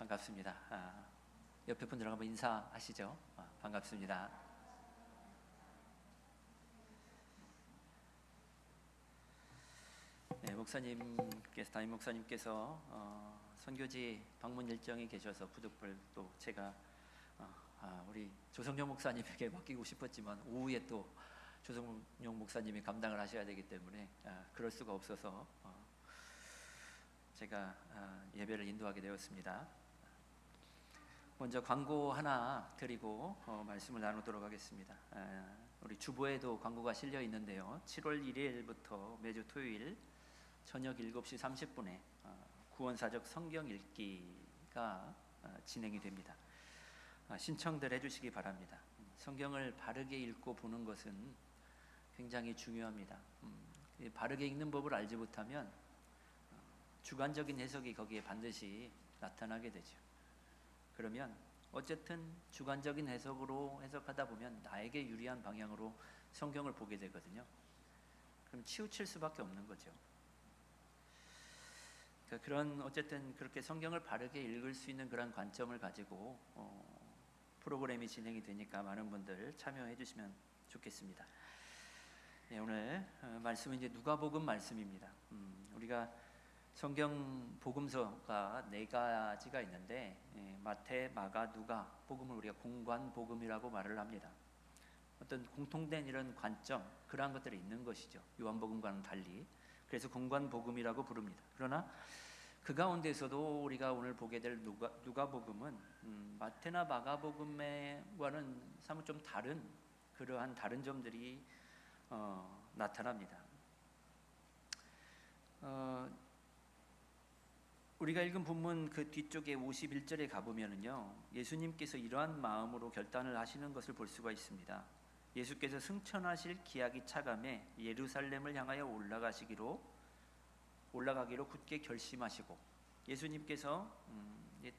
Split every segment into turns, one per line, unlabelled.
반갑습니다. 옆에 분들 한번 인사하시죠. 반갑습니다. 네, 담임 목사님께서 선교지 방문 일정이 계셔서 부득불 또 제가 우리 조성용 목사님에게 맡기고 싶었지만 오후에 또 조성용 목사님이 감당을 하셔야 되기 때문에 그럴 수가 없어서 제가 예배를 인도하게 되었습니다. 먼저 광고 하나 드리고 말씀을 나누도록 하겠습니다. 우리 주보에도 광고가 실려 있는데요. 7월 1일부터 매주 토요일 저녁 7시 30분에 구원사적 성경 읽기가 진행이 됩니다. 신청들 해주시기 바랍니다. 성경을 바르게 읽고 보는 것은 굉장히 중요합니다. 바르게 읽는 법을 알지 못하면 주관적인 해석이 거기에 반드시 나타나게 되죠. 그러면 어쨌든 주관적인 해석으로 해석하다 보면 나에게 유리한 방향으로 성경을 보게 되거든요. 그럼 치우칠 수밖에 없는 거죠. 그런 어쨌든 그렇게 성경을 바르게 읽을 수 있는 그런 관점을 가지고 프로그램이 진행이 되니까 많은 분들 참여해 주시면 좋겠습니다. 네, 오늘 말씀은 이제 누가복음 말씀입니다. 우리가 성경 복음서가 4가지가 있는데 마태, 마가, 누가 복음을 우리가 공관 복음이라고 말을 합니다. 어떤 공통된 이런 관점 그러한 것들이 있는 것이죠. 요한복음과는 달리. 그래서 공관 복음이라고 부릅니다. 그러나 그 가운데서도 우리가 오늘 보게 될 누가복음은 마태나 마가복음과는 사뭇 좀 다른 그러한 다른 점들이 나타납니다. 우리가 읽은 본문 그 뒤쪽에 51절에 가보면은요, 예수님께서 이러한 마음으로 결단을 하시는 것을 볼 수가 있습니다. 예수께서 승천하실 기약이 차감해 예루살렘을 향하여 올라가기로 굳게 결심하시고, 예수님께서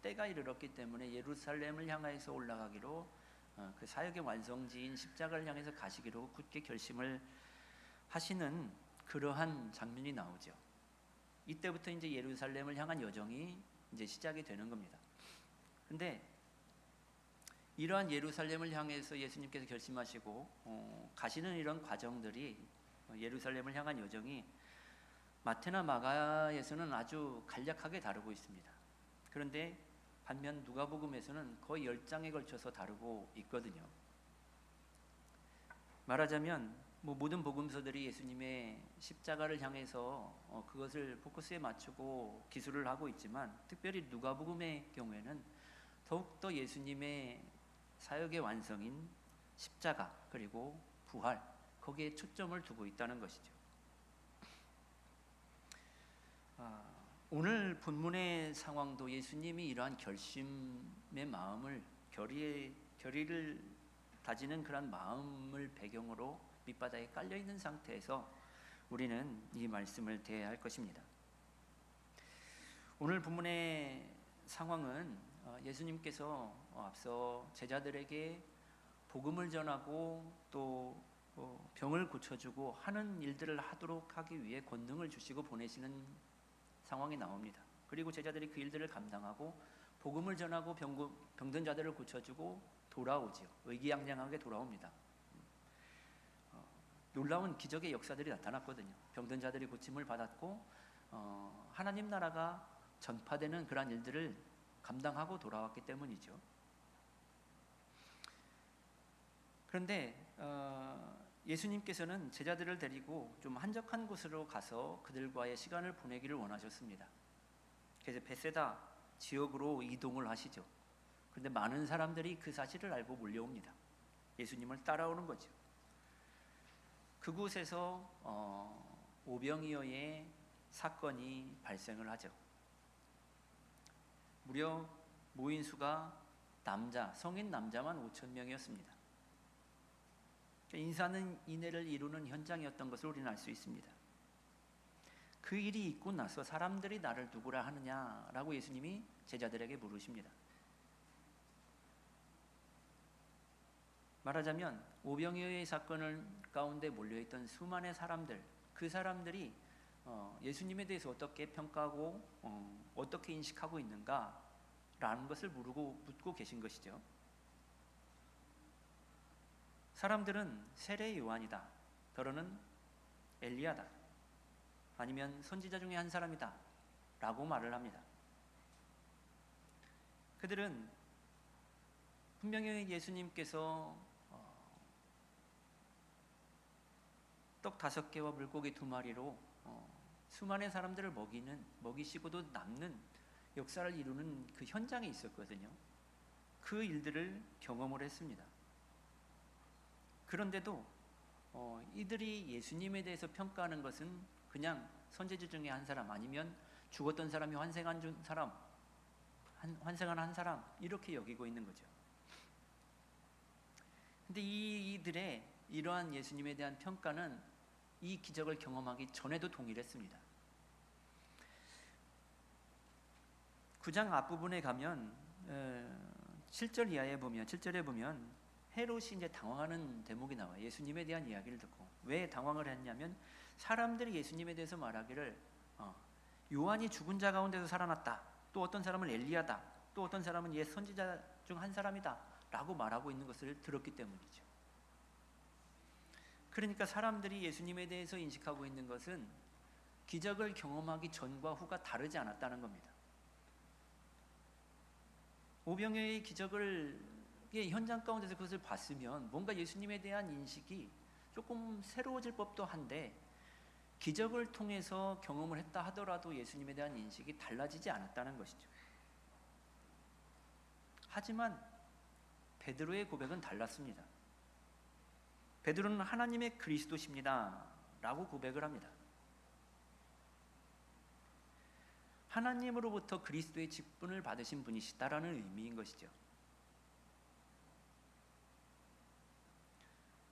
때가 이르렀기 때문에 예루살렘을 향해서 올라가기로 그 사역의 완성지인 십자가를 향해서 가시기로 굳게 결심을 하시는 그러한 장면이 나오죠. 이때부터 이제 예루살렘을 향한 여정이 이제 시작이 되는 겁니다. 근데 이러한 예루살렘을 향해서 예수님께서 결심하시고 가시는 이런 과정들이 예루살렘을 향한 여정이 마태나 마가에서는 아주 간략하게 다루고 있습니다. 그런데 반면 누가복음에서는 거의 10장에 걸쳐서 다루고 있거든요. 말하자면 모든 복음서들이 예수님의 십자가를 향해서 그것을 포커스에 맞추고 기술을 하고 있지만, 특별히 누가복음의 경우에는 더욱더 예수님의 사역의 완성인 십자가 그리고 부활, 거기에 초점을 두고 있다는 것이죠. 오늘 본문의 상황도 예수님이 이러한 결심의 마음을 결의를 다지는 그런 마음을 배경으로 밑바닥에 깔려 있는 상태에서 우리는 이 말씀을 대해야 할 것입니다. 오늘 본문의 상황은 예수님께서 앞서 제자들에게 복음을 전하고 또 병을 고쳐주고 하는 일들을 하도록 하기 위해 권능을 주시고 보내시는 상황이 나옵니다. 그리고 제자들이 그 일들을 감당하고 복음을 전하고 병든 자들을 고쳐주고 돌아오지요. 의기양양하게 돌아옵니다. 놀라운 기적의 역사들이 나타났거든요. 병든 자들이 고침을 받았고 하나님 나라가 전파되는 그러한 일들을 감당하고 돌아왔기 때문이죠. 그런데 예수님께서는 제자들을 데리고 좀 한적한 곳으로 가서 그들과의 시간을 보내기를 원하셨습니다. 그래서 베세다 지역으로 이동을 하시죠. 그런데 많은 사람들이 그 사실을 알고 몰려옵니다. 예수님을 따라오는 거죠. 그곳에서 오병이어의 사건이 발생을 하죠. 무려 모인 수가 성인 남자만 5,000명이었습니다. 인사는 인해를 이루는 현장이었던 것을 우리는 알 수 있습니다. 그 일이 있고 나서 사람들이 나를 누구라 하느냐라고 예수님이 제자들에게 물으십니다. 말하자면 오병이어의 사건을 가운데 몰려있던 수많은 사람들, 그 사람들이 예수님에 대해서 어떻게 평가하고 어떻게 인식하고 있는가, 라는 것을 묻고 계신 것이죠. 사람들은 세례 요한이다, 더러는 엘리야다, 아니면 선지자 중에 한 사람이다 라고 말을 합니다. 그들은 분명히 예수님께서 떡 5개와 물고기 2마리로 수많은 사람들을 먹이시고도 남는 역사를 이루는 그 현장에 있었거든요. 그 일들을 경험을 했습니다. 그런데도 이들이 예수님에 대해서 평가하는 것은 그냥 선지자 중에 한 사람, 아니면 죽었던 사람이 환생한 한 사람, 이렇게 여기고 있는 거죠. 근데 이들의 이러한 예수님에 대한 평가는 이 기적을 경험하기 전에도 동일했습니다. 9장 앞부분에 가면 7절에 보면 헤롯이 이제 당황하는 대목이 나와요. 예수님에 대한 이야기를 듣고. 왜 당황을 했냐면 사람들이 예수님에 대해서 말하기를 요한이 죽은 자 가운데서 살아났다, 또 어떤 사람은 엘리야다, 또 어떤 사람은 옛 선지자 중 한 사람이다 라고 말하고 있는 것을 들었기 때문이죠. 그러니까 사람들이 예수님에 대해서 인식하고 있는 것은 기적을 경험하기 전과 후가 다르지 않았다는 겁니다. 오병이어의 기적을 현장 가운데서 그것을 봤으면 뭔가 예수님에 대한 인식이 조금 새로워질 법도 한데, 기적을 통해서 경험을 했다 하더라도 예수님에 대한 인식이 달라지지 않았다는 것이죠. 하지만 베드로의 고백은 달랐습니다. 베드로는 하나님의 그리스도십니다 라고 고백을 합니다. 하나님으로부터 그리스도의 직분을 받으신 분이시다라는 의미인 것이죠.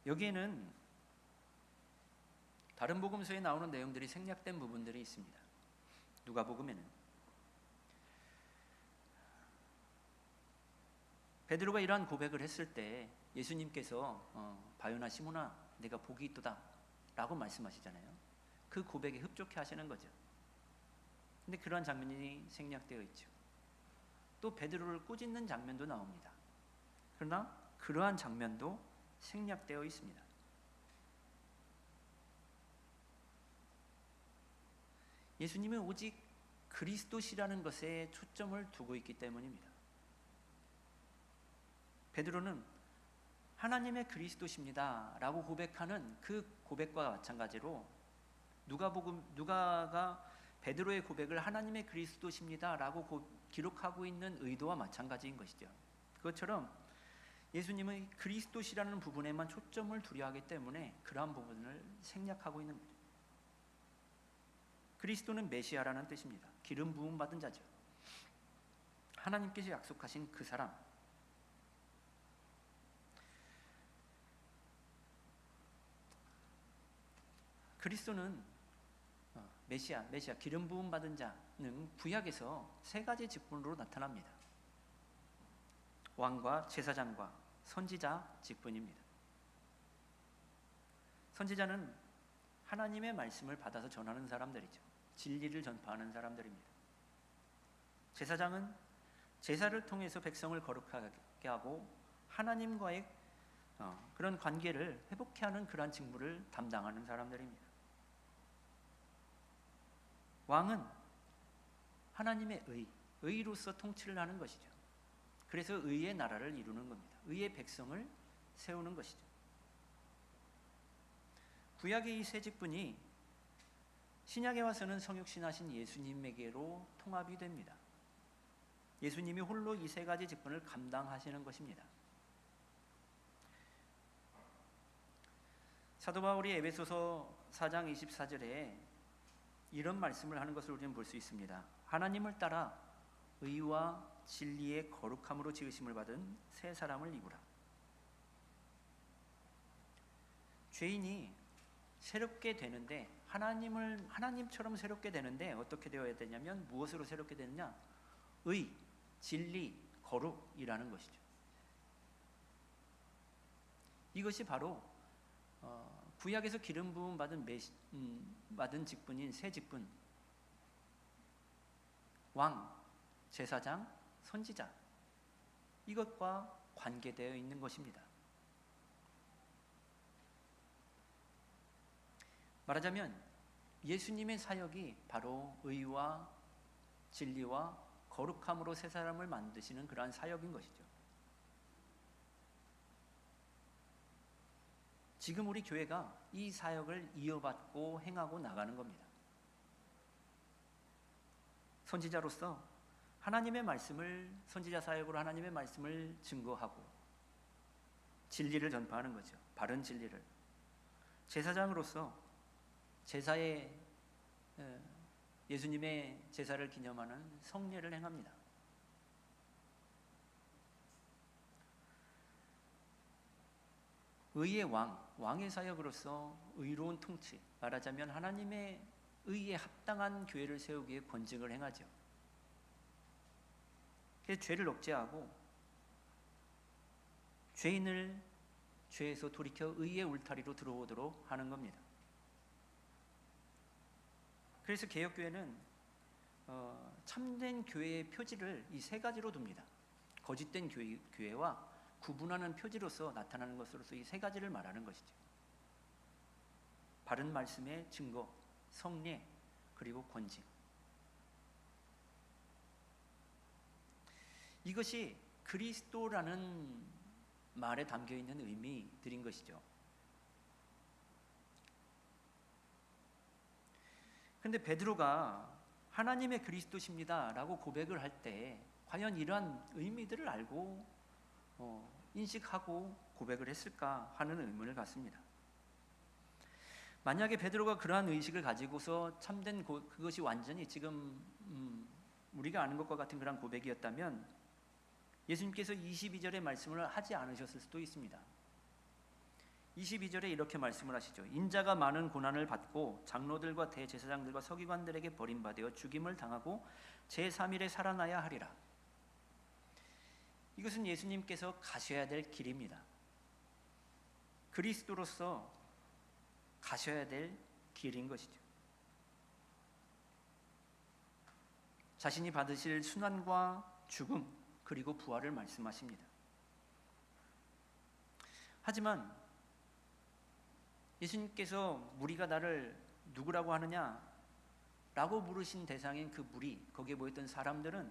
여기에는 다른 복음서에 나오는 내용들이 생략된 부분들이 있습니다. 누가복음에는 베드로가 이러한 고백을 했을 때 예수님께서 바요나 시몬아, 내가 복이 있도다 라고 말씀하시잖아요. 그 고백에 흡족해 하시는 거죠. 근데 그러한 장면이 생략되어 있죠. 또 베드로를 꾸짖는 장면도 나옵니다. 그러나 그러한 장면도 생략되어 있습니다. 예수님은 오직 그리스도시라는 것에 초점을 두고 있기 때문입니다. 베드로는 하나님의 그리스도십니다 라고 고백하는 그 고백과 마찬가지로 누가가 베드로의 고백을 하나님의 그리스도십니다 라고 기록하고 있는 의도와 마찬가지인 것이죠. 그것처럼 예수님의 그리스도시라는 부분에만 초점을 두려 하기 때문에 그러한 부분을 생략하고 있는 거죠. 그리스도는 메시아라는 뜻입니다. 기름 부음 받은 자죠. 하나님께서 약속하신 그 사람. 그리스도는 메시아, 기름 부음 받은 자는 구약에서 3가지 직분으로 나타납니다. 왕과 제사장과 선지자 직분입니다. 선지자는 하나님의 말씀을 받아서 전하는 사람들이죠. 진리를 전파하는 사람들입니다. 제사장은 제사를 통해서 백성을 거룩하게 하고 하나님과의 그런 관계를 회복케 하는 그러한 직무를 담당하는 사람들입니다. 왕은 하나님의 의로서 통치를 하는 것이죠. 그래서 의의 나라를 이루는 겁니다. 의의 백성을 세우는 것이죠. 구약의 이 세 직분이 신약에 와서는 성육신하신 예수님에게로 통합이 됩니다. 예수님이 홀로 이 3가지 직분을 감당하시는 것입니다. 사도 바울이 에베소서 4장 24절에 이런 말씀을 하는 것을 우리는 볼 수 있습니다. 하나님을 따라 의와 진리의 거룩함으로 지으심을 받은 새 사람을 입으라. 죄인이 새롭게 되는데 하나님처럼 새롭게 되는데 어떻게 되어야 되냐면 무엇으로 새롭게 되느냐? 의, 진리, 거룩이라는 것이죠. 이것이 바로 구약에서 기름 부음 받은 직분인 새 직분, 왕, 제사장, 선지자, 이것과 관계되어 있는 것입니다. 말하자면 예수님의 사역이 바로 의와 진리와 거룩함으로 새 사람을 만드시는 그러한 사역인 것이죠. 지금 우리 교회가 이 사역을 이어받고 행하고 나가는 겁니다. 선지자로서 하나님의 말씀을, 선지자 사역으로 하나님의 말씀을 증거하고 진리를 전파하는 거죠. 바른 진리를. 제사장으로서 제사에 예수님의 제사를 기념하는 성례를 행합니다. 의의 왕의 사역으로서 의로운 통치, 말하자면 하나님의 의에 합당한 교회를 세우기 위해 권징을 행하죠. 그래서 죄를 억제하고 죄인을 죄에서 돌이켜 의의 울타리로 들어오도록 하는 겁니다. 그래서 개혁교회는 참된 교회의 표지를 이 세 가지로 둡니다. 거짓된 교회와 구분하는 표지로서 나타나는 것으로서 이 세 가지를 말하는 것이죠. 바른 말씀의 증거, 성례, 그리고 권징. 이것이 그리스도라는 말에 담겨있는 의미들인 것이죠. 근데 베드로가 하나님의 그리스도십니다 라고 고백을 할 때 과연 이러한 의미들을 알고 인식하고 고백을 했을까 하는 의문을 갖습니다. 만약에 베드로가 그러한 의식을 가지고서 참된 그것이 완전히 지금 우리가 아는 것과 같은 그런 고백이었다면 예수님께서 22절의 말씀을 하지 않으셨을 수도 있습니다. 22절에 이렇게 말씀을 하시죠. 인자가 많은 고난을 받고 장로들과 대제사장들과 서기관들에게 버림받아 죽임을 당하고 제3일에 살아나야 하리라. 이것은 예수님께서 가셔야 될 길입니다. 그리스도로서 가셔야 될 길인 것이죠. 자신이 받으실 순환과 죽음 그리고 부활을 말씀하십니다. 하지만 예수님께서 무리가 나를 누구라고 하느냐 라고 물으신 대상인 그 무리, 거기에 모였던 사람들은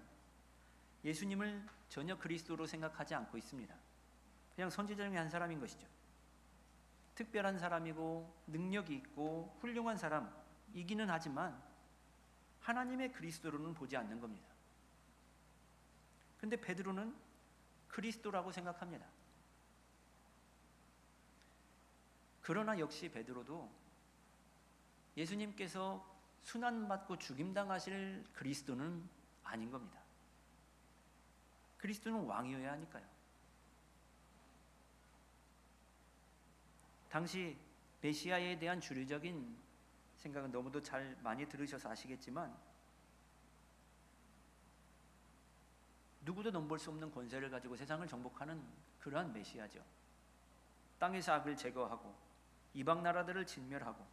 예수님을 전혀 그리스도로 생각하지 않고 있습니다. 그냥 선지자 중에 한 사람인 것이죠. 특별한 사람이고 능력이 있고 훌륭한 사람이기는 하지만 하나님의 그리스도로는 보지 않는 겁니다. 그런데 베드로는 그리스도라고 생각합니다. 그러나 역시 베드로도 예수님께서 순환받고 죽임당하실 그리스도는 아닌 겁니다. 그리스도는 왕이어야 하니까요. 당시 메시아에 대한 주류적인 생각은 너무도 잘 많이 들으셔서 아시겠지만 누구도 넘볼 수 없는 권세를 가지고 세상을 정복하는 그러한 메시아죠. 땅에서 악을 제거하고 이방 나라들을 진멸하고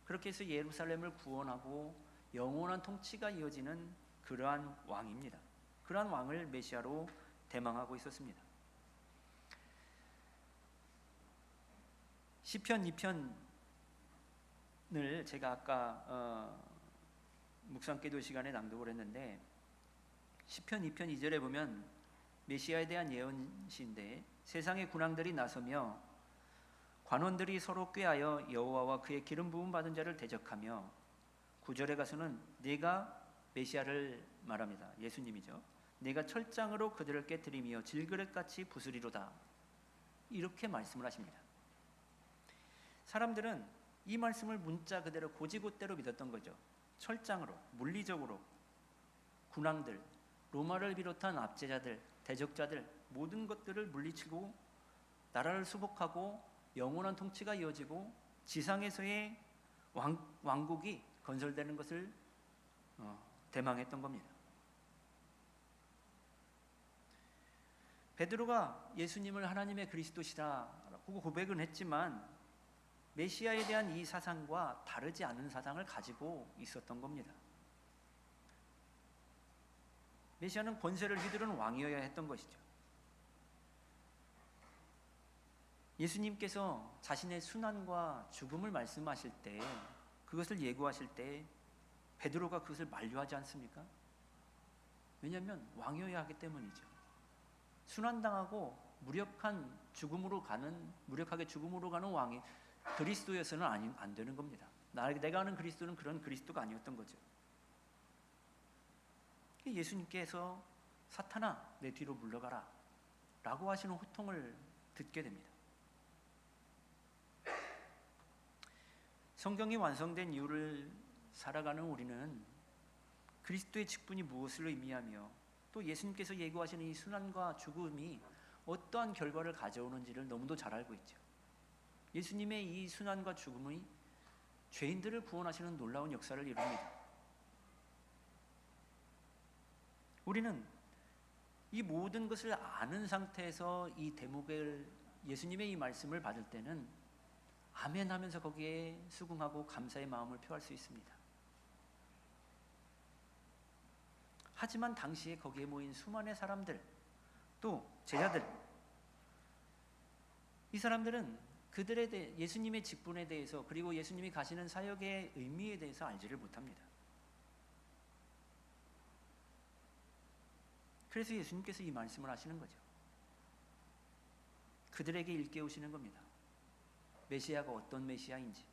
그렇게 해서 예루살렘을 구원하고 영원한 통치가 이어지는 그러한 왕입니다. 그러한 왕을 메시아로 대망하고 있었습니다. 시편 2편을 제가 아까 묵상 기도 시간에 낭독을 했는데 시편 2편 2절에 보면 메시아에 대한 예언시인데 세상의 군왕들이 나서며 관원들이 서로 꾀하여 여호와와 그의 기름 부음 받은 자를 대적하며 9절에 가서는 내가 메시아를 말합니다. 예수님이죠. 내가 철장으로 그들을 깨뜨리며 질그릇같이 부수리로다. 이렇게 말씀을 하십니다. 사람들은 이 말씀을 문자 그대로 고지고대로 믿었던 거죠. 철장으로, 물리적으로 군왕들, 로마를 비롯한 압제자들, 대적자들 모든 것들을 물리치고 나라를 수복하고 영원한 통치가 이어지고 지상에서의 왕국이 건설되는 것을 대망했던 겁니다. 베드로가 예수님을 하나님의 그리스도시라고 고백은 했지만 메시아에 대한 이 사상과 다르지 않은 사상을 가지고 있었던 겁니다. 메시아는 권세를 휘두르는 왕이어야 했던 것이죠. 예수님께서 자신의 순환과 죽음을 말씀하실 때, 그것을 예고하실 때 베드로가 그것을 만류하지 않습니까? 왜냐하면 왕이어야 하기 때문이죠. 순환당하고 무력하게 죽음으로 가는 왕이 그리스도여서는 안 되는 겁니다. 내가 아는 그리스도는 그런 그리스도가 아니었던 거죠. 예수님께서 사탄아 내 뒤로 물러가라 라고 하시는 호통을 듣게 됩니다. 성경이 완성된 이유를 살아가는 우리는 그리스도의 직분이 무엇을 의미하며 또 예수님께서 예고하시는 이 순환과 죽음이 어떠한 결과를 가져오는지를 너무도 잘 알고 있죠. 예수님의 이 순환과 죽음이 죄인들을 구원하시는 놀라운 역사를 이룹니다. 우리는 이 모든 것을 아는 상태에서 이 대목을, 예수님의 이 말씀을 받을 때는 아멘 하면서 거기에 수긍하고 감사의 마음을 표할 수 있습니다. 하지만 당시에 거기에 모인 수많은 사람들, 또 제자들, 이 사람들은 예수님의 직분에 대해서, 그리고 예수님이 가시는 사역의 의미에 대해서 알지를 못합니다. 그래서 예수님께서 이 말씀을 하시는 거죠. 그들에게 일깨우시는 겁니다. 메시아가 어떤 메시아인지,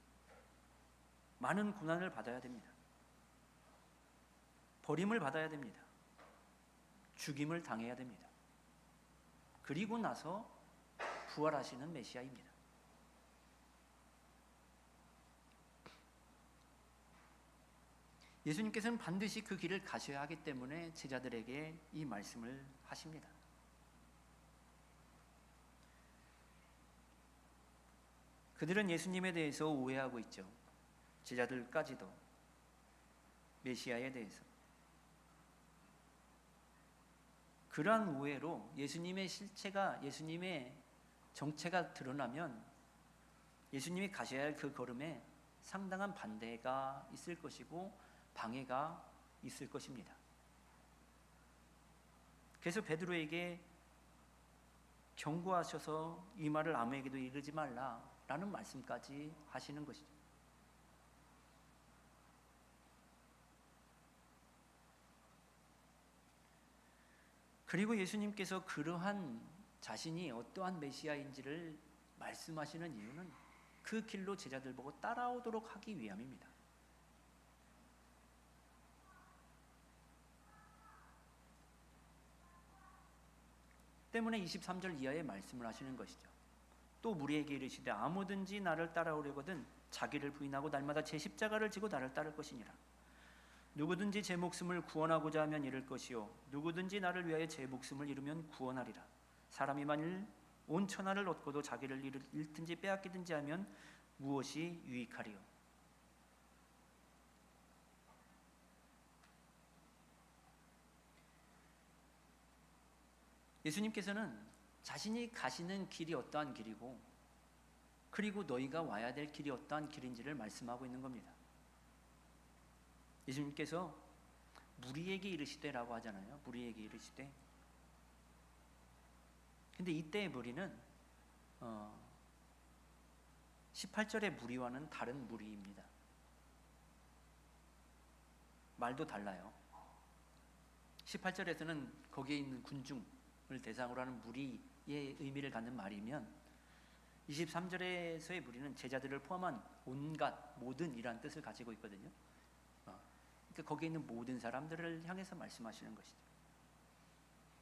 많은 고난을 받아야 됩니다. 버림을 받아야 됩니다. 죽임을 당해야 됩니다. 그리고 나서 부활하시는 메시아입니다. 예수님께서는 반드시 그 길을 가셔야 하기 때문에 제자들에게 이 말씀을 하십니다. 그들은 예수님에 대해서 오해하고 있죠. 제자들까지도 메시아에 대해서. 그러한 오해로 예수님의 실체가, 예수님의 정체가 드러나면 예수님이 가셔야 할 그 걸음에 상당한 반대가 있을 것이고 방해가 있을 것입니다. 그래서 베드로에게 경고하셔서 이 말을 아무에게도 이르지 말라라는 말씀까지 하시는 것이죠. 그리고 예수님께서 그러한 자신이 어떠한 메시아인지를 말씀하시는 이유는 그 길로 제자들 보고 따라오도록 하기 위함입니다. 때문에 23절 이하의 말씀을 하시는 것이죠. 또 무리에게 이르시되 아무든지 나를 따라오려거든 자기를 부인하고 날마다 제 십자가를 지고 나를 따를 것이니라. 누구든지 제 목숨을 구원하고자 하면 잃을 것이요 누구든지 나를 위하여 제 목숨을 잃으면 구원하리라. 사람이 만일 온 천하를 얻고도 자기를 잃든지 빼앗기든지 하면 무엇이 유익하리요. 예수님께서는 자신이 가시는 길이 어떠한 길이고 그리고 너희가 와야 될 길이 어떠한 길인지를 말씀하고 있는 겁니다. 예수님께서 무리에게 이르시되라고 하잖아요. 무리에게 이르시되. 근데 이때의 무리는 18절의 무리와는 다른 무리입니다. 말도 달라요. 18절에서는 거기에 있는 군중을 대상으로 하는 무리의 의미를 갖는 말이면 23절에서의 무리는 제자들을 포함한 온갖 모든 이란 뜻을 가지고 있거든요. 그러니까 거기에 있는 모든 사람들을 향해서 말씀하시는 것이죠.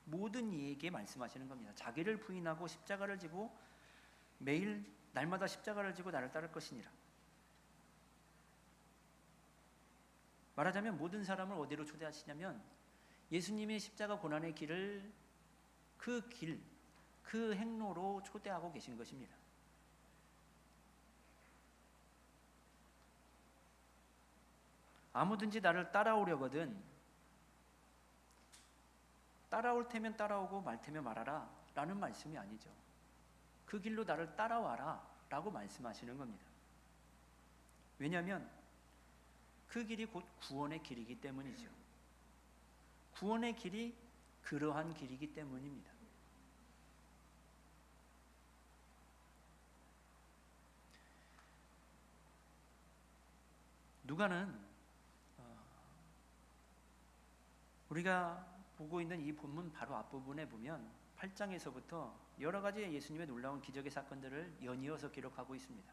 모든 이에게 말씀하시는 겁니다. 자기를 부인하고 십자가를 지고 매일 날마다 십자가를 지고 나를 따를 것이니라. 말하자면 모든 사람을 어디로 초대하시냐면 예수님의 십자가 고난의 길을 그 행로로 초대하고 계신 것입니다. 아무든지 나를 따라오려거든 따라올 테면 따라오고 말 테면 말하라 라는 말씀이 아니죠. 그 길로 나를 따라와라 라고 말씀하시는 겁니다. 왜냐하면 그 길이 곧 구원의 길이기 때문이죠. 구원의 길이 그러한 길이기 때문입니다. 누가는 우리가 보고 있는 이 본문 바로 앞부분에 보면 8장에서부터 여러 가지 예수님의 놀라운 기적의 사건들을 연이어서 기록하고 있습니다.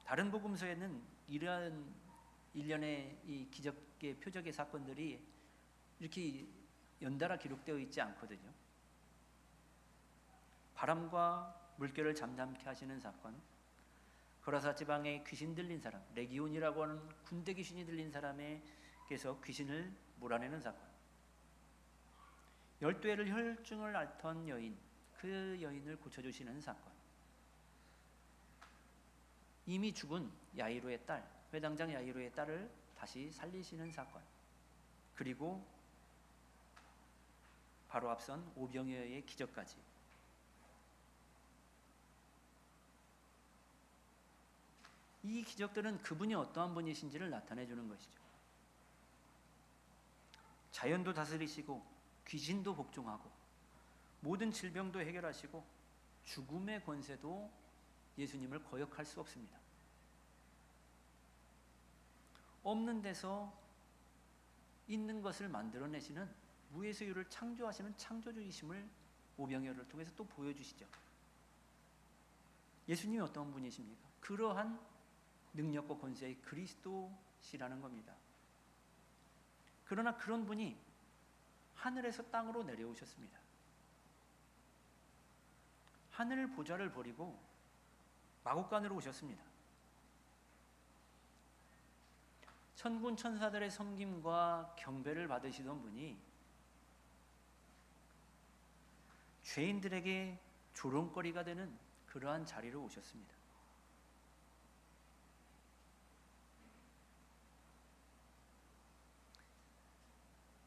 다른 복음서에는 이러한 일련의 이 기적의 표적의 사건들이 이렇게 연달아 기록되어 있지 않거든요. 바람과 물결을 잠잠케 하시는 사건, 거라사 지방에 귀신 들린 사람, 레기온이라고 하는 군대 귀신이 들린 사람에게서 귀신을 몰아내는 사건, 12회를 혈증을 앓던 여인, 그 여인을 고쳐주시는 사건, 이미 죽은 야이로의 딸, 회당장 야이로의 딸을 다시 살리시는 사건, 그리고 바로 앞선 오병이어의 기적까지. 이 기적들은 그분이 어떠한 분이신지를 나타내 주는 것이죠. 자연도 다스리시고 귀신도 복종하고 모든 질병도 해결하시고 죽음의 권세도 예수님을 거역할 수 없습니다. 없는 데서 있는 것을 만들어내시는 무에서 유를 창조하시는 창조주이심을 오병이어를 통해서 또 보여주시죠. 예수님이 어떤 분이십니까? 그러한 능력과 권세의 그리스도시라는 겁니다. 그러나 그런 분이 하늘에서 땅으로 내려오셨습니다. 하늘 보좌를 버리고 마국간으로 오셨습니다. 천군 천사들의 섬김과 경배를 받으시던 분이 죄인들에게 조롱거리가 되는 그러한 자리로 오셨습니다.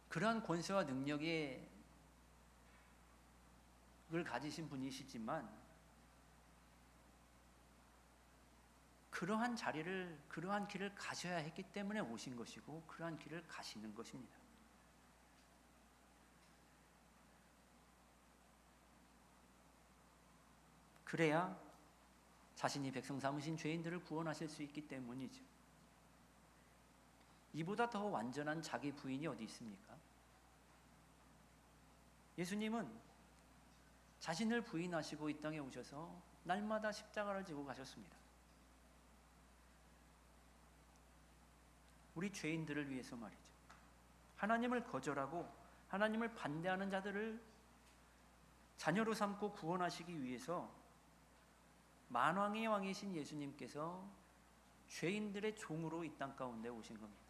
그러한 권세와 능력을 가지신 분이시지만 그러한 자리를, 그러한 길을 가셔야 했기 때문에 오신 것이고 그러한 길을 가시는 것입니다. 그래야 자신이 백성 삼으신 죄인들을 구원하실 수 있기 때문이죠. 이보다 더 완전한 자기 부인이 어디 있습니까? 예수님은 자신을 부인하시고 이 땅에 오셔서 날마다 십자가를 지고 가셨습니다. 우리 죄인들을 위해서 말이죠. 하나님을 거절하고 하나님을 반대하는 자들을 자녀로 삼고 구원하시기 위해서 만왕의 왕이신 예수님께서 죄인들의 종으로 이 땅 가운데 오신 겁니다.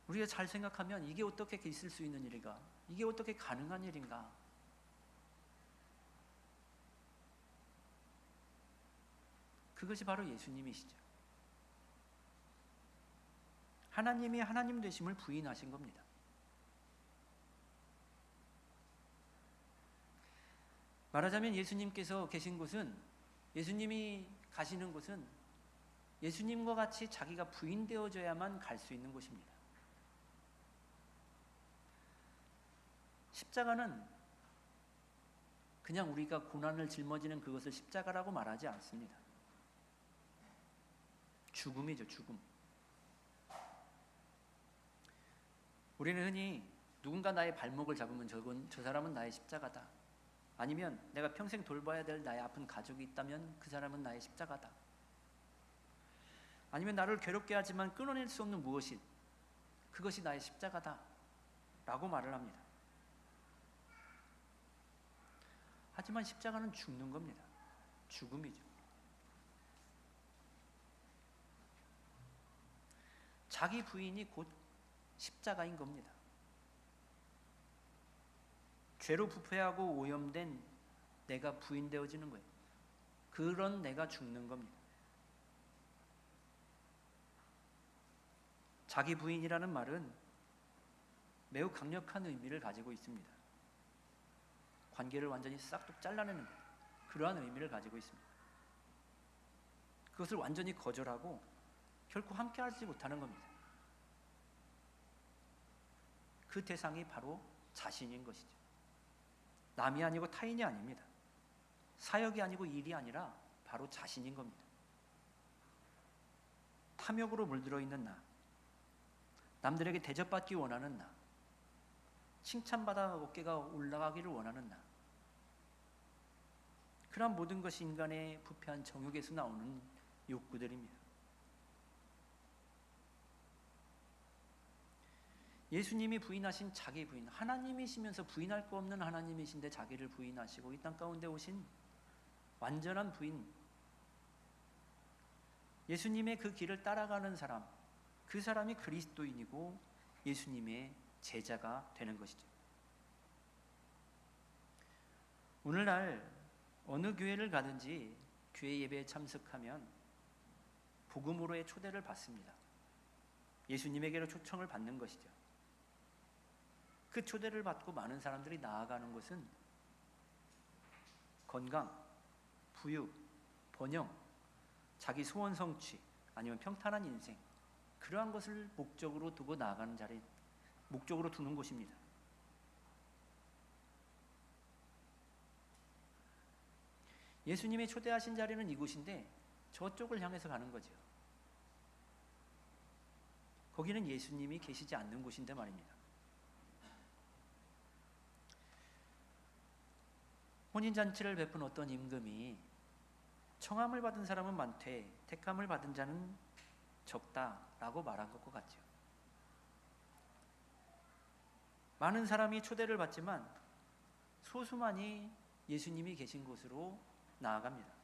우리가 잘 생각하면 이게 어떻게 있을 수 있는 일인가? 이게 어떻게 가능한 일인가? 그것이 바로 예수님이시죠. 하나님이 하나님 되심을 부인하신 겁니다. 말하자면 예수님께서 계신 곳은, 예수님이 가시는 곳은 예수님과 같이 자기가 부인되어져야만 갈 수 있는 곳입니다. 십자가는 그냥 우리가 고난을 짊어지는 그것을 십자가라고 말하지 않습니다. 죽음이죠, 죽음. 우리는 흔히 누군가 나의 발목을 잡으면 저 사람은 나의 십자가다. 아니면 내가 평생 돌봐야 될 나의 아픈 가족이 있다면 그 사람은 나의 십자가다. 아니면 나를 괴롭게 하지만 끊어낼 수 없는 무엇이, 그것이 나의 십자가다 라고 말을 합니다. 하지만 십자가는 죽는 겁니다. 죽음이죠. 자기 부인이 곧 십자가인 겁니다. 죄로 부패하고 오염된 내가 부인되어지는 거예요. 그런 내가 죽는 겁니다. 자기 부인이라는 말은 매우 강력한 의미를 가지고 있습니다. 관계를 완전히 싹둑 잘라내는 것, 그러한 의미를 가지고 있습니다. 그것을 완전히 거절하고 결코 함께하지 못하는 겁니다. 그 대상이 바로 자신인 것이죠. 남이 아니고 타인이 아닙니다. 사역이 아니고 일이 아니라 바로 자신인 겁니다. 탐욕으로 물들어 있는 나, 남들에게 대접받기 원하는 나, 칭찬받아 어깨가 올라가기를 원하는 나, 그런 모든 것이 인간의 부패한 정욕에서 나오는 욕구들입니다. 예수님이 부인하신 자기 부인, 하나님이시면서 부인할 거 없는 하나님이신데 자기를 부인하시고 이 땅 가운데 오신 완전한 부인, 예수님의 그 길을 따라가는 사람, 그 사람이 그리스도인이고 예수님의 제자가 되는 것이죠. 오늘날 어느 교회를 가든지 교회 예배에 참석하면 복음으로의 초대를 받습니다. 예수님에게로 초청을 받는 것이죠. 그 초대를 받고 많은 사람들이 나아가는 것은 건강, 부유, 번영, 자기 소원 성취, 아니면 평탄한 인생, 그러한 것을 목적으로 두고 나아가는 자리, 목적으로 두는 곳입니다. 예수님이 초대하신 자리는 이곳인데 저쪽을 향해서 가는 거죠. 거기는 예수님이 계시지 않는 곳인데 말입니다. 혼인잔치를 베푼 어떤 임금이 청함을 받은 사람은 많되 택함을 받은 자는 적다라고 말한 것과 같죠. 많은 사람이 초대를 받지만 소수만이 예수님이 계신 곳으로 나아갑니다.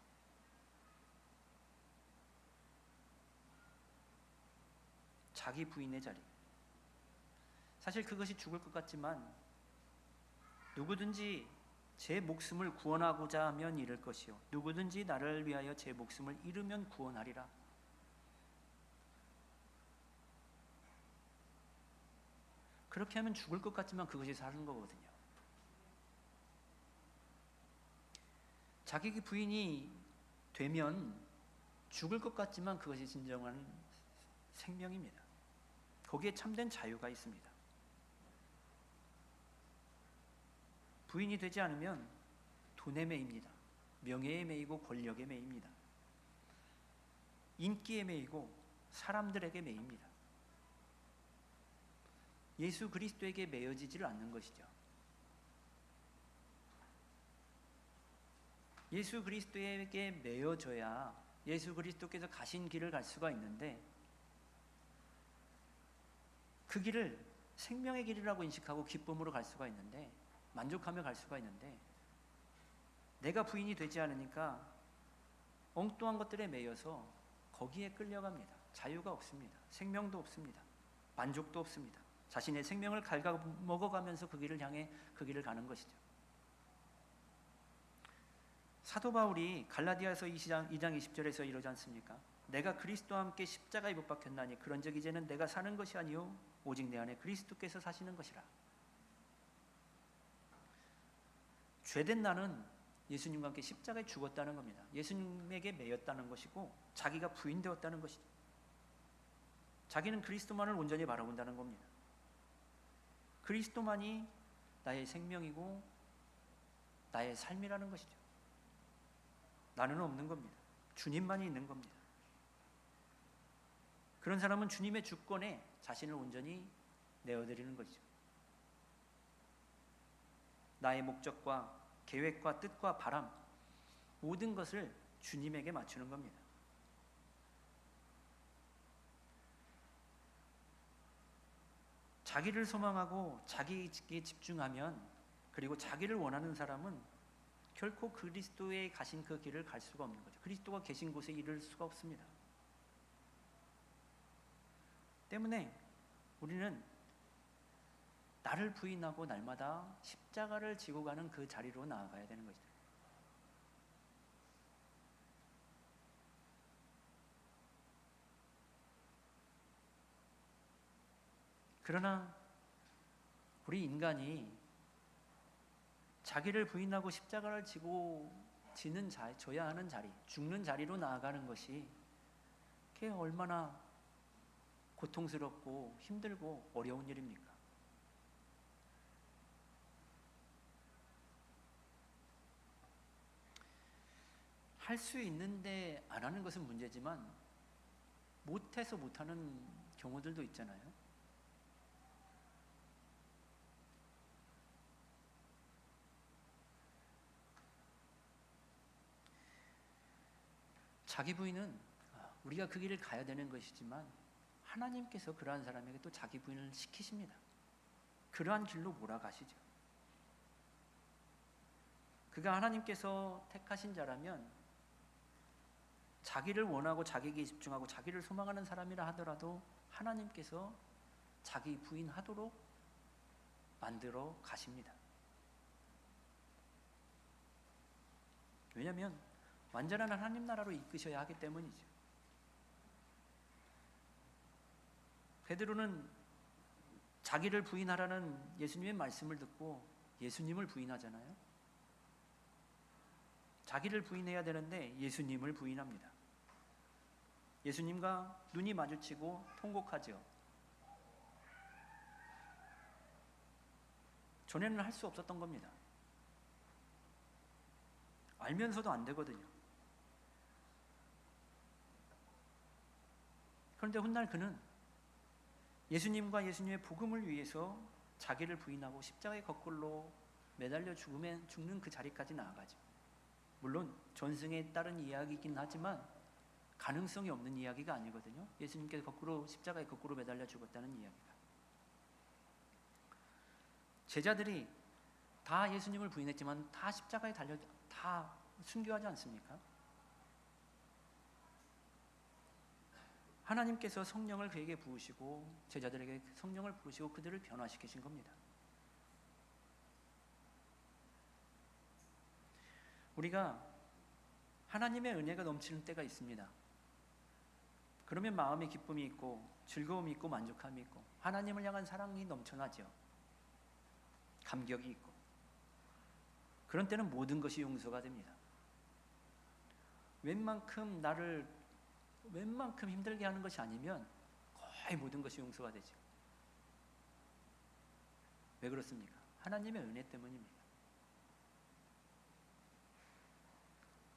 자기 부인의 자리. 사실 그것이 죽을 것 같지만 누구든지 제 목숨을 구원하고자 하면 잃을 것이요 누구든지 나를 위하여 제 목숨을 잃으면 구원하리라. 그렇게 하면 죽을 것 같지만 그것이 사는 거거든요. 자기 부인이 되면 죽을 것 같지만 그것이 진정한 생명입니다. 거기에 참된 자유가 있습니다. 부인이 되지 않으면 돈에 매입니다. 명예에 매이고 권력에 매입니다. 인기에 매이고 사람들에게 매입니다. 예수 그리스도에게 매여지지를 않는 것이죠. 예수 그리스도에게 매여져야 예수 그리스도께서 가신 길을 갈 수가 있는데, 그 길을 생명의 길이라고 인식하고 기쁨으로 갈 수가 있는데, 만족하며 갈 수가 있는데, 내가 부인이 되지 않으니까 엉뚱한 것들에 매여서 거기에 끌려갑니다. 자유가 없습니다. 생명도 없습니다. 만족도 없습니다. 자신의 생명을 갉아먹어가면서 그 길을 향해 그 길을 가는 것이죠. 사도 바울이 갈라디아서 2장 20절에서 이러지 않습니까? 내가 그리스도와 함께 십자가에 못 박혔나니 그런즉 이제는 내가 사는 것이 아니요 오직 내 안에 그리스도께서 사시는 것이라. 죄된 나는 예수님과 함께 십자가에 죽었다는 겁니다. 예수님에게 매였다는 것이고 자기가 부인되었다는 것이죠. 자기는 그리스도만을 온전히 바라본다는 겁니다. 그리스도만이 나의 생명이고 나의 삶이라는 것이죠. 나는 없는 겁니다. 주님만이 있는 겁니다. 그런 사람은 주님의 주권에 자신을 온전히 내어드리는 것이죠. 나의 목적과 계획과 뜻과 바람, 모든 것을 주님에게 맞추는 겁니다. 자기를 소망하고 자기에 집중하면, 그리고 자기를 원하는 사람은 결코 그리스도에 가신 그 길을 갈 수가 없는 거죠. 그리스도가 계신 곳에 이를 수가 없습니다. 때문에 우리는 나를 부인하고 날마다 십자가를 지고 가는 그 자리로 나아가야 되는 것이죠. 그러나 우리 인간이 자기를 부인하고 십자가를 지고 져야 하는 자리, 죽는 자리로 나아가는 것이 그게 얼마나 고통스럽고 힘들고 어려운 일입니까? 할 수 있는데 안 하는 것은 문제지만 못해서 못하는 경우들도 있잖아요. 자기 부인은 우리가 그 길을 가야 되는 것이지만 하나님께서 그러한 사람에게 또 자기 부인을 시키십니다. 그러한 길로 몰아가시죠. 그가 하나님께서 택하신 자라면 자기를 원하고 자기에게 집중하고 자기를 소망하는 사람이라 하더라도 하나님께서 자기 부인하도록 만들어 가십니다. 왜냐하면 완전한 하나님 나라로 이끄셔야 하기 때문이죠. 베드로는 자기를 부인하라는 예수님의 말씀을 듣고 예수님을 부인하잖아요. 자기를 부인해야 되는데 예수님을 부인합니다. 예수님과 눈이 마주치고 통곡하죠. 전에는 할 수 없었던 겁니다. 알면서도 안 되거든요. 그런데 훗날 그는 예수님과 예수님의 복음을 위해서 자기를 부인하고 십자가의 거꾸로 매달려 죽는 그 자리까지 나아가죠. 물론 전승에 따른 이야기이긴 하지만 가능성이 없는 이야기가 아니거든요. 예수님께서 십자가에 거꾸로 매달려 죽었다는 이야기가. 제자들이 다 예수님을 부인했지만 다 십자가에 다 순교하지 않습니까? 하나님께서 성령을 그에게 부으시고 제자들에게 성령을 부으시고 그들을 변화시키신 겁니다. 우리가 하나님의 은혜가 넘치는 때가 있습니다. 그러면 마음에 기쁨이 있고 즐거움이 있고 만족함이 있고 하나님을 향한 사랑이 넘쳐나죠. 감격이 있고 그런 때는 모든 것이 용서가 됩니다. 웬만큼 힘들게 하는 것이 아니면 거의 모든 것이 용서가 되죠. 왜 그렇습니까? 하나님의 은혜 때문입니다.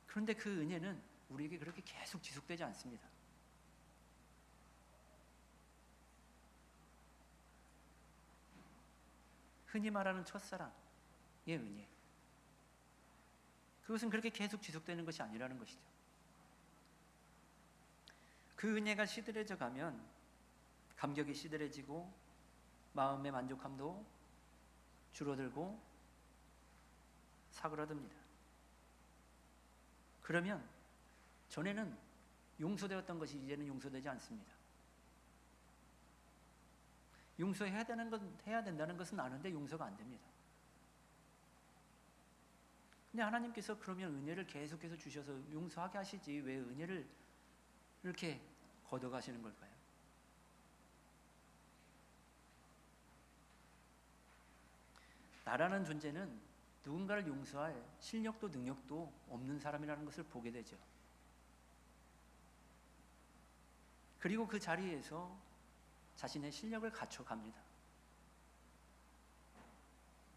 그런데 그 은혜는 우리에게 그렇게 계속 지속되지 않습니다. 흔히 말하는 첫사랑의 은혜, 그것은 그렇게 계속 지속되는 것이 아니라는 것이죠. 그 은혜가 시들해져 가면 감격이 시들해지고 마음의 만족함도 줄어들고 사그라듭니다. 그러면 전에는 용서되었던 것이 이제는 용서되지 않습니다. 용서해야 된다는 것은 아는데 용서가 안 됩니다. 근데 하나님께서 그러면 은혜를 계속해서 주셔서 용서하게 하시지 왜 은혜를 이렇게 걷어가시는 걸까요? 나라는 존재는 누군가를 용서할 실력도 능력도 없는 사람이라는 것을 보게 되죠. 그리고 그 자리에서 자신의 실력을 갖춰갑니다.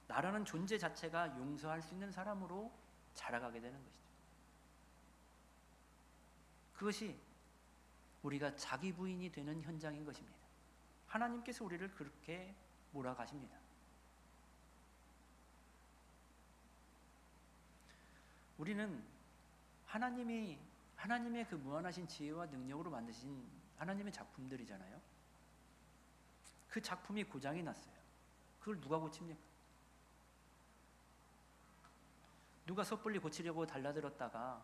나라는 존재 자체가 용서할 수 있는 사람으로 자라가게 되는 것이죠. 그것이 우리가 자기 부인이 되는 현장인 것입니다. 하나님께서 우리를 그렇게 몰아가십니다. 우리는 하나님의 그 무한하신 지혜와 능력으로 만드신 하나님의 작품들이잖아요. 그 작품이 고장이 났어요. 그걸 누가 고칩니까? 누가 섣불리 고치려고 달라들었다가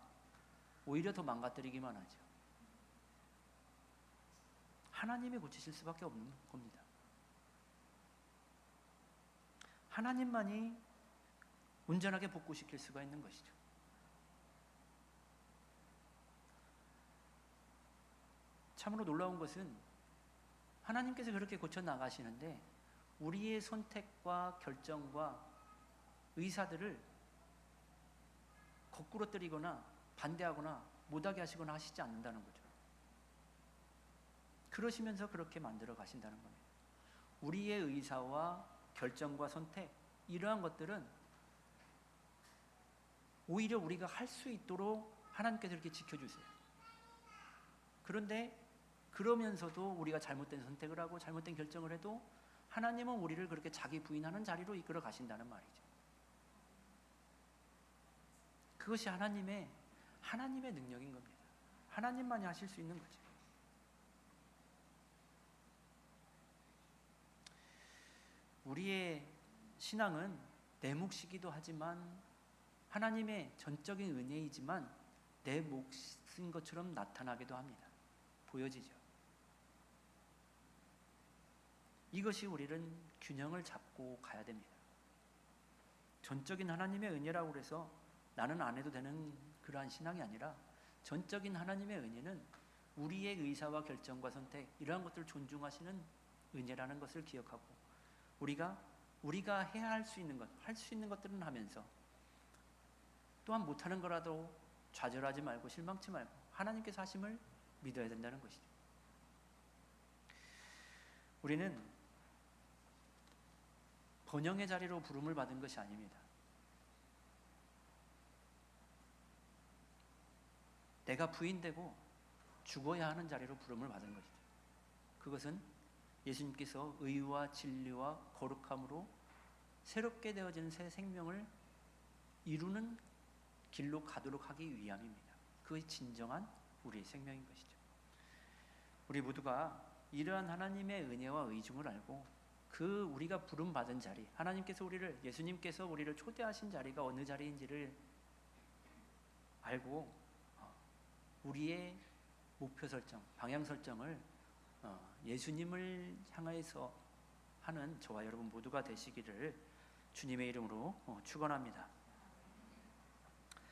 오히려 더 망가뜨리기만 하죠. 하나님이 고치실 수밖에 없는 겁니다. 하나님만이 온전하게 복구시킬 수가 있는 것이죠. 참으로 놀라운 것은 하나님께서 그렇게 고쳐 나가시는데 우리의 선택과 결정과 의사들을 거꾸로 뜨리거나 반대하거나 못하게 하시거나 하시지 않는다는 거죠. 그러시면서 그렇게 만들어 가신다는 겁니다. 우리의 의사와 결정과 선택, 이러한 것들은 오히려 우리가 할 수 있도록 하나님께서 이렇게 지켜주세요. 그런데 그러면서도 우리가 잘못된 선택을 하고 잘못된 결정을 해도 하나님은 우리를 그렇게 자기 부인하는 자리로 이끌어 가신다는 말이죠. 그것이 하나님의 능력인 겁니다. 하나님만이 하실 수 있는 거죠. 우리의 신앙은 내 몫이기도 하지만 하나님의 전적인 은혜이지만 내 몫인 것처럼 나타나기도 합니다. 보여지죠. 이것이 우리는 균형을 잡고 가야 됩니다. 전적인 하나님의 은혜라고 해서 나는 안 해도 되는 그러한 신앙이 아니라 전적인 하나님의 은혜는 우리의 의사와 결정과 선택, 이러한 것들을 존중하시는 은혜라는 것을 기억하고 우리가 해야 할 수 있는 것들은 하면서 또한 못하는 거라도 좌절하지 말고 실망치 말고 하나님께서 하심을 믿어야 된다는 것이죠. 우리는 번영의 자리로 부름을 받은 것이 아닙니다. 내가 부인되고 죽어야 하는 자리로 부름을 받은 것이죠. 그것은 예수님께서 의와 진리와 거룩함으로 새롭게 되어진 새 생명을 이루는 길로 가도록 하기 위함입니다. 그것이 진정한 우리의 생명인 것이죠. 우리 모두가 이러한 하나님의 은혜와 의중을 알고 우리가 부름받은 자리, 예수님께서 우리를 초대하신 자리가 어느 자리인지를 알고 우리의 목표 설정, 방향 설정을 예수님을 향해서 하는 저와 여러분 모두가 되시기를 주님의 이름으로 축원합니다.